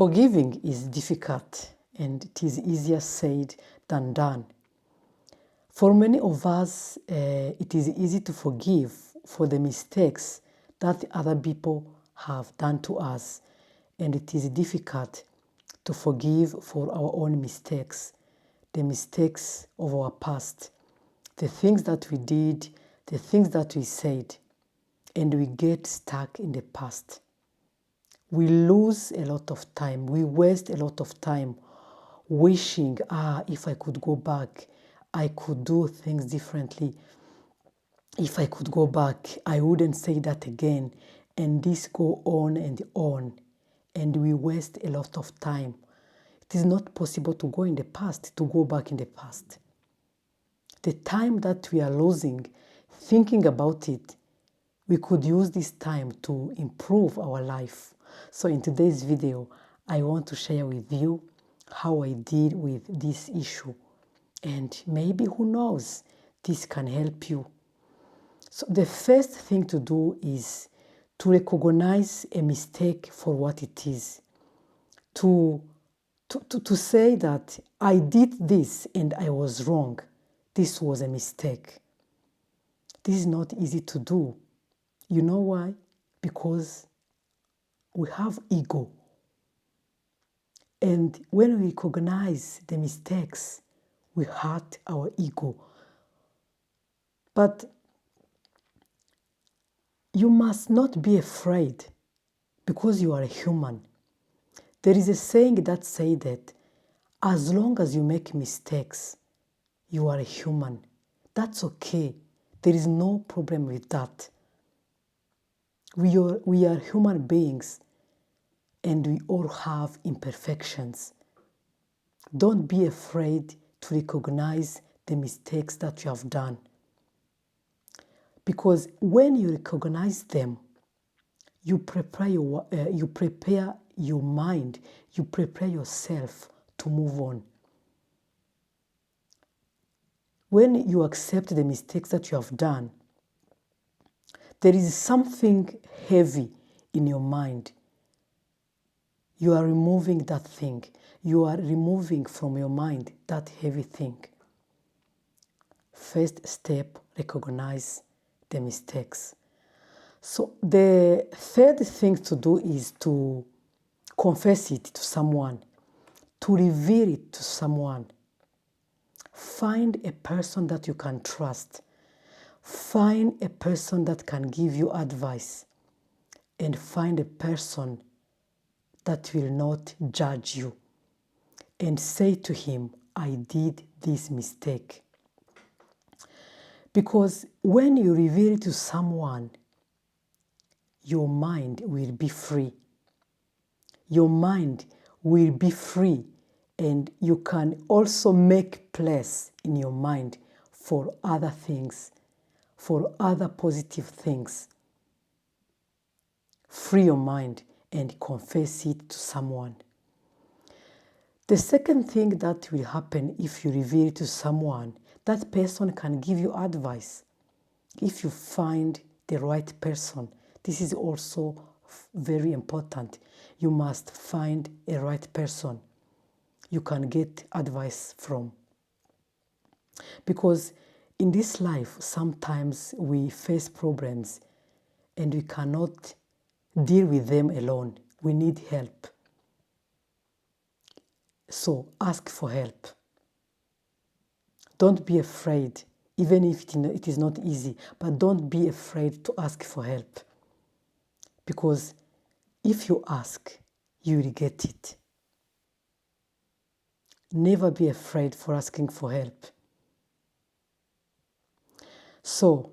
Forgiving is difficult and it is easier said than done. For many of us, it is easy to forgive for the mistakes that other people have done to us, and it is difficult to forgive for our own mistakes, the mistakes of our past, the things that we did, the things that we said, and we get stuck in the past. We lose a lot of time. We waste a lot of time wishing, if I could go back, I could do things differently. If I could go back, I wouldn't say that again. And this go on, and we waste a lot of time. It is not possible to go in the past, to go back in the past. The time that we are losing thinking about it, we could use this time to improve our life. So in today's video, I want to share with you how I deal with this issue. And maybe, who knows, this can help you. So the first thing to do is to recognize a mistake for what it is. To say that I did this and I was wrong. This was a mistake. This is not easy to do. You know why? Because we have ego. And when we recognize the mistakes, we hurt our ego. But you must not be afraid because you are a human. There is a saying that says that as long as you make mistakes, you are a human. That's okay. There is no problem with that. We are human beings and we all have imperfections. Don't be afraid to recognize the mistakes that you have done. Because when you recognize them, you prepare your mind, you prepare yourself to move on. When you accept the mistakes that you have done, there is something heavy in your mind. You are removing that thing. You are removing from your mind that heavy thing. First step, recognize the mistakes. So the third thing to do is to confess it to someone, to reveal it to someone. Find a person that you can trust. Find a person that can give you advice. And find a person that will not judge you. And say to him, I did this mistake. Because when you reveal it to someone, your mind will be free. Your mind will be free, and you can also make place in your mind for other things, for other positive things. Free your mind and confess it to someone. The second thing that will happen if you reveal it to someone, that person can give you advice. If you find the right person, this is also very important. You must find a right person you can get advice from. Because in this life, sometimes we face problems and we cannot deal with them alone. We need help. So ask for help. Don't be afraid, even if it is not easy, but don't be afraid to ask for help. Because if you ask, you will get it. Never be afraid for asking for help. So,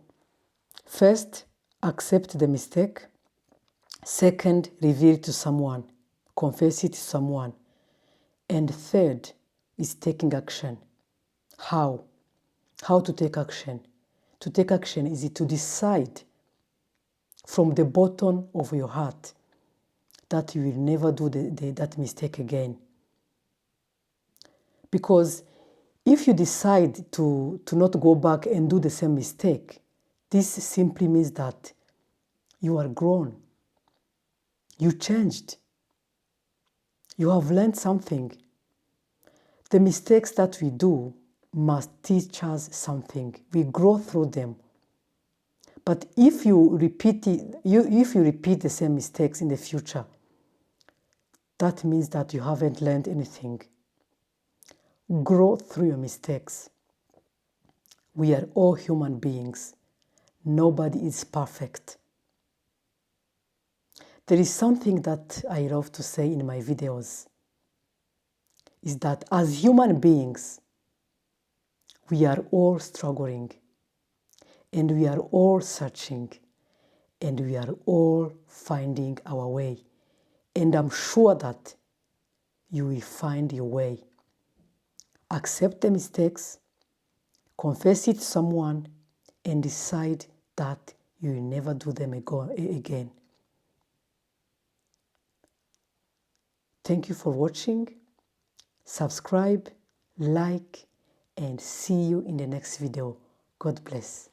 first, accept the mistake. Second, reveal it to someone. Confess it to someone. And third is taking action. How? How to take action? To take action is to decide from the bottom of your heart that you will never do that mistake again. Because if you decide to not go back and do the same mistake, this simply means that you are grown. You changed. You have learned something. The mistakes that we do must teach us something. We grow through them. But if you repeat the same mistakes in the future, that means that you haven't learned anything. Grow through your mistakes. We are all human beings. Nobody is perfect. There is something that I love to say in my videos, is that as human beings, we are all struggling, and we are all searching, and we are all finding our way. And I'm sure that you will find your way. Accept the mistakes, confess it to someone, and decide that you will never do them again. Thank you for watching. Subscribe, like, and see you in the next video. God bless.